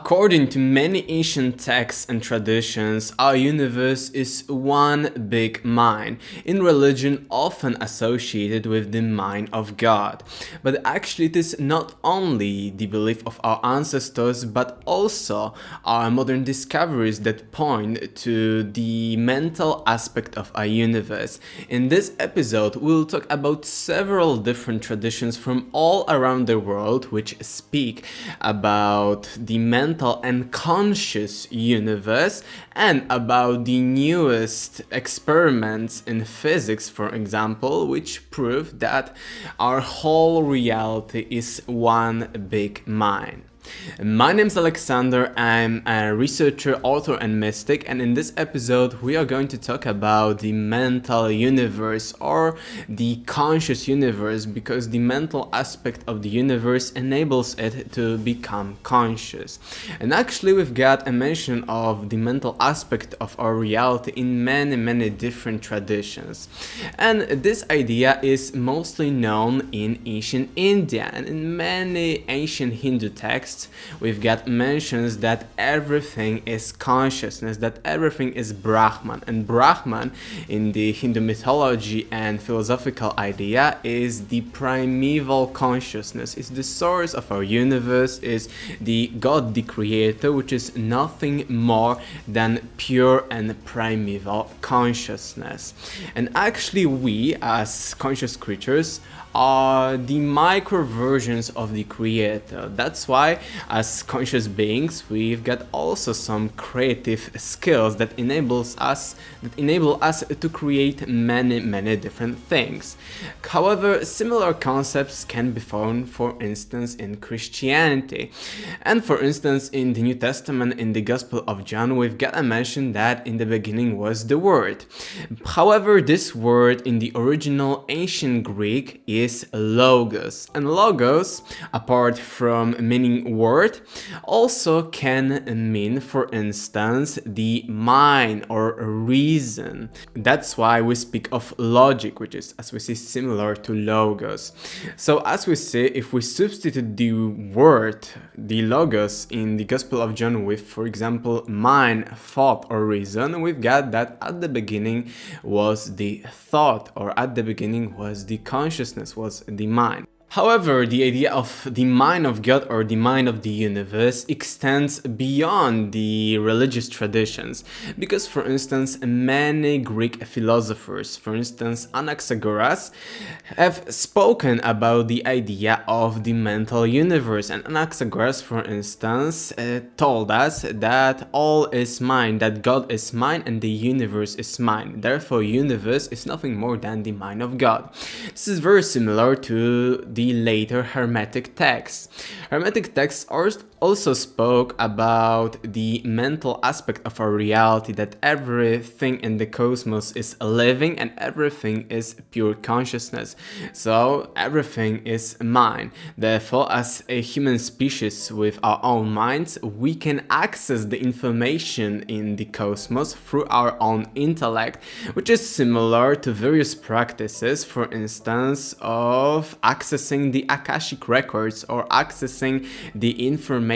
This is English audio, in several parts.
According to many ancient texts and traditions, our universe is one big mind, in religion often associated with the mind of God. But actually it is not only the belief of our ancestors, but also our modern discoveries that point to the mental aspect of our universe. In this episode, we'll talk about several different traditions from all around the world which speak about the mental and conscious universe and about the newest experiments in physics, for example, which prove that our whole reality is one big mind. My name is Alexander, I'm a researcher, author and mystic, and in this episode we are going to talk about the mental universe or the conscious universe, because the mental aspect of the universe enables it to become conscious. And actually we've got a mention of the mental aspect of our reality in many different traditions. And this idea is mostly known in ancient India, and in many ancient Hindu texts we've got mentions that everything is consciousness, that everything is Brahman. And Brahman in the Hindu mythology and philosophical idea is the primeval consciousness, is the source of our universe, is the God, the creator, which is nothing more than pure and primeval consciousness. And actually we as conscious creatures are the micro versions of the creator. That's why as conscious beings we've got also some creative skills that enable us to create many different things. However, similar concepts can be found, for instance, in Christianity. And for instance, in the New Testament, in the Gospel of John, we've got a mention that in the beginning was the Word. However, this word in the original ancient Greek is logos, and logos, apart from meaning word, also can mean, for instance, the mind or reason. That's why we speak of logic, which is, as we see, similar to logos. So as we see, if we substitute the word, the logos, in the Gospel of John with, for example, mind, thought or reason, we've got that at the beginning was the thought, or at the beginning was the consciousness, was the mind. However, the idea of the mind of God or the mind of the universe extends beyond the religious traditions, because for instance many Greek philosophers, for instance Anaxagoras, have spoken about the idea of the mental universe. And Anaxagoras, for instance, told us that all is mind, that God is mind and the universe is mind. Therefore universe is nothing more than the mind of God. This is very similar to the later Hermetic texts. Hermetic texts also spoke about the mental aspect of our reality, that everything in the cosmos is living and everything is pure consciousness. So everything is mind. Therefore, as a human species with our own minds, we can access the information in the cosmos through our own intellect, which is similar to various practices, for instance, of accessing the Akashic records or accessing the information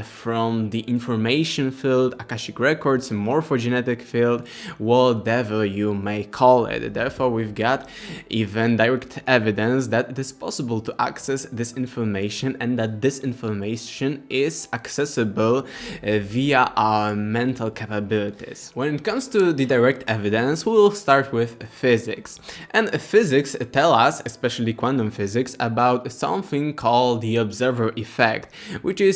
from the information field, Akashic records, morphogenetic field, whatever you may call it. Therefore, we've got even direct evidence that it is possible to access this information and that this information is accessible via our mental capabilities. When it comes to the direct evidence, we will start with physics. And physics tell us, especially quantum physics, about something called the observer effect, which is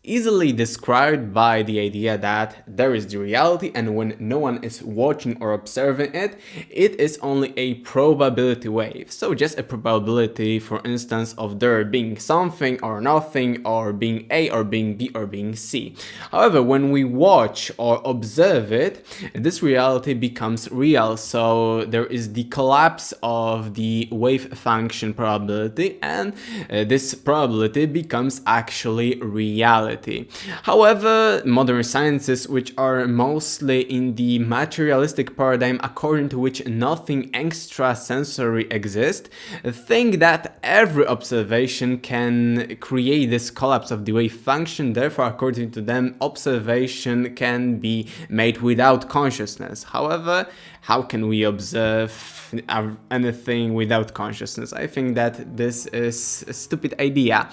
easily described by the idea that there is the reality, and when no one is watching or observing it, it is only a probability wave. So just a probability, for instance, of there being something or nothing, or being A or being B or being C. However, when we watch or observe it, this reality becomes real. So there is the collapse of the wave function probability, and this probability becomes actually reality. reality. However, modern sciences, which are mostly in the materialistic paradigm according to which nothing extrasensory exists, think that every observation can create this collapse of the wave function. Therefore, according to them, observation can be made without consciousness. However, how can we observe anything without consciousness? I think that this is a stupid idea.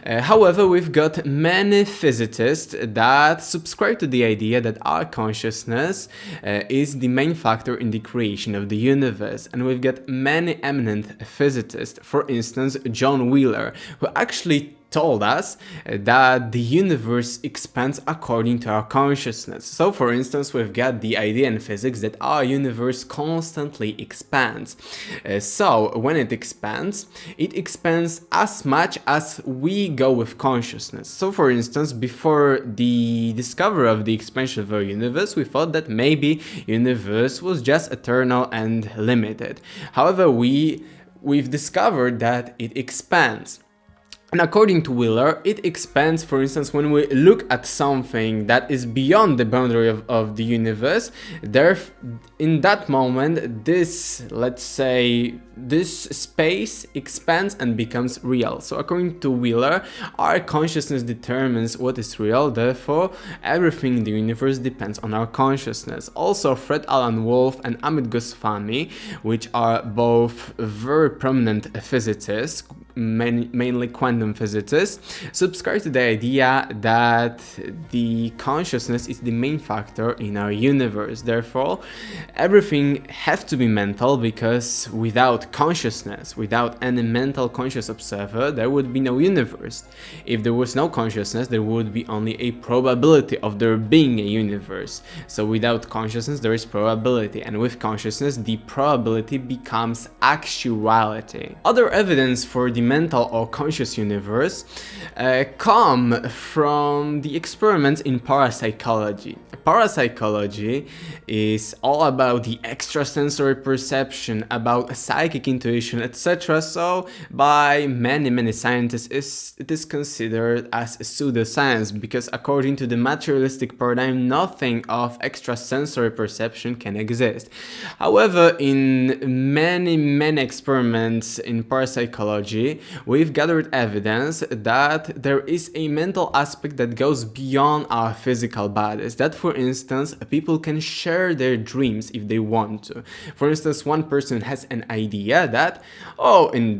However, we've got many physicists that subscribe to the idea that our consciousness is the main factor in the creation of the universe. And we've got many eminent physicists, for instance, John Wheeler, who actually told us that the universe expands according to our consciousness. So for instance, we've got the idea in physics that our universe constantly expands. So when it expands as much as we go with consciousness. So for instance, before the discovery of the expansion of our universe, we thought that maybe universe was just eternal and limited. However, we've discovered that it expands. And according to Wheeler, it expands, for instance, when we look at something that is beyond the boundary of the universe. In that moment, this space expands and becomes real. So according to Wheeler, our consciousness determines what is real, therefore everything in the universe depends on our consciousness. Also, Fred Alan Wolf and Amit Goswami, which are both very prominent physicists, mainly quantum physicists, subscribe to the idea that the consciousness is the main factor in our universe. Therefore, everything has to be mental, because without consciousness, without any mental conscious observer, there would be no universe. If there was no consciousness, there would be only a probability of there being a universe. So without consciousness, there is probability, and with consciousness, the probability becomes actuality. Other evidence for the mental or conscious universe come from the experiments in parapsychology. Parapsychology is all about the extrasensory perception, about psychic intuition, etc. So by many scientists, it is considered as a pseudoscience, because according to the materialistic paradigm, nothing of extrasensory perception can exist. However, in many experiments in parapsychology, we've gathered evidence that there is a mental aspect that goes beyond our physical bodies. That, for instance, people can share their dreams if they want to. For instance, one person has an idea that, oh, in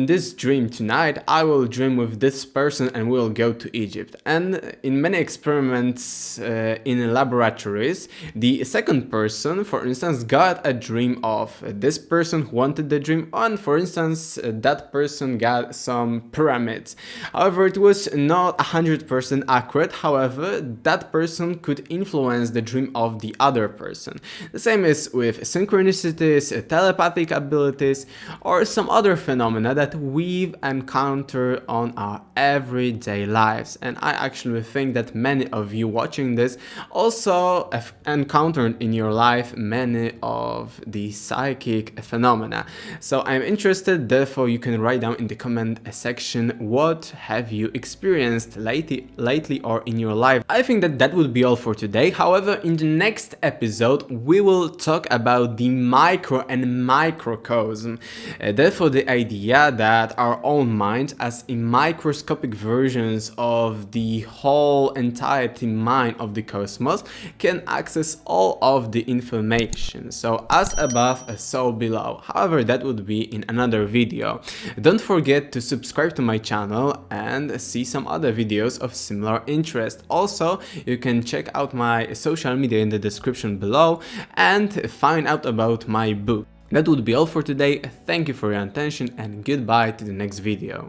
this dream tonight, I will dream with this person and we'll go to Egypt. And in many experiments in laboratories, the second person, for instance, got a dream of this person who wanted the dream, and for instance, that person got some pyramids. However, it was not 100% accurate. However, that person could influence the dream of the other person. The same is with synchronicities, telepathic abilities, or some other phenomena that we've encountered on our everyday lives. And I actually think that many of you watching this also have encountered in your life many of the psychic phenomena. So I'm interested, therefore you can write down in the comment section what have you experienced lately or in your life. I think that would be all for today. However, in the next episode we will talk about the micro and microcosm. Therefore, the idea that our own minds as a microscopic versions of the whole entirety mind of the cosmos can access all of the information. So as above, so below. However, that would be in another video. Don't forget to subscribe to my channel and see some other videos of similar interest. Also, you can check out my social media in the description below and find out about my book. That would be all for today. Thank you for your attention and goodbye to the next video.